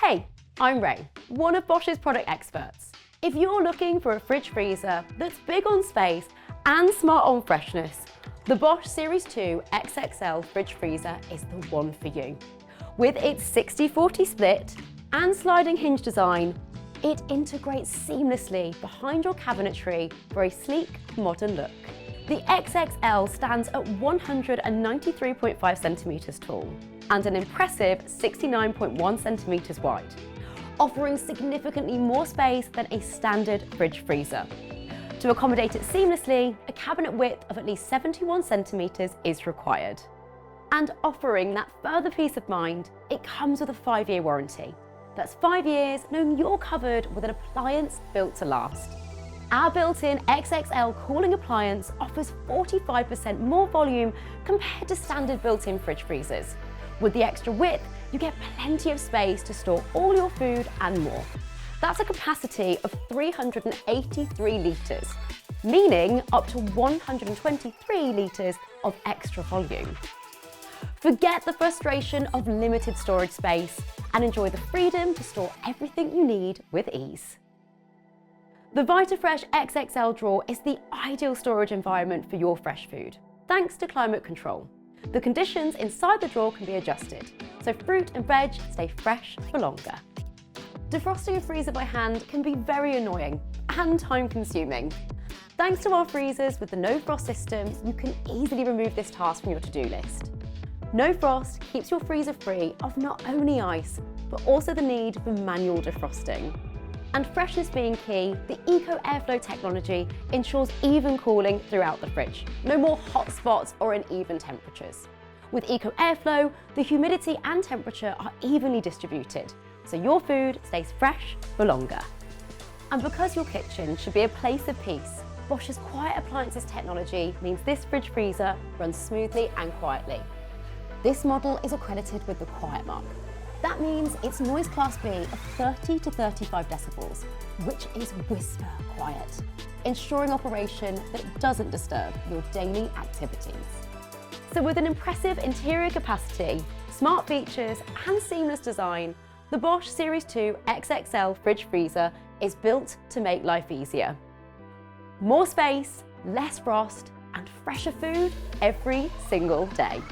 Hey, I'm Ray, one of Bosch's product experts. If you're looking for a fridge freezer that's big on space and smart on freshness, the Bosch Series 2 XXL fridge freezer is the one for you. With its 60/40 split and sliding hinge design, it integrates seamlessly behind your cabinetry for a sleek, modern look. The XXL stands at 193.5 centimetres tall and an impressive 69.1 centimetres wide, offering significantly more space than a standard fridge freezer. To accommodate it seamlessly, a cabinet width of at least 71 centimetres is required. And offering that further peace of mind, it comes with a 5-year warranty. That's 5 years knowing you're covered with an appliance built to last. Our built-in XXL cooling appliance offers 45% more volume compared to standard built-in fridge freezers. With the extra width, you get plenty of space to store all your food and more. That's a capacity of 383 litres, meaning up to 123 litres of extra volume. Forget the frustration of limited storage space and enjoy the freedom to store everything you need with ease. The VitaFresh XXL drawer is the ideal storage environment for your fresh food, thanks to climate control. The conditions inside the drawer can be adjusted, so fruit and veg stay fresh for longer. Defrosting a freezer by hand can be very annoying and time-consuming. Thanks to our freezers with the no frost system, you can easily remove this task from your to-do list. No frost keeps your freezer free of not only ice, but also the need for manual defrosting. And freshness being key, the Eco Airflow technology ensures even cooling throughout the fridge. No more hot spots or uneven temperatures. With Eco Airflow, the humidity and temperature are evenly distributed, so your food stays fresh for longer. And because your kitchen should be a place of peace, Bosch's Quiet Appliances technology means this fridge freezer runs smoothly and quietly. This model is accredited with the Quiet Mark. That means it's noise class B of 30 to 35 decibels, which is whisper quiet, ensuring operation that doesn't disturb your daily activities. So with an impressive interior capacity, smart features and seamless design, the Bosch Series 2 XXL fridge freezer is built to make life easier. More space, less frost, and fresher food every single day.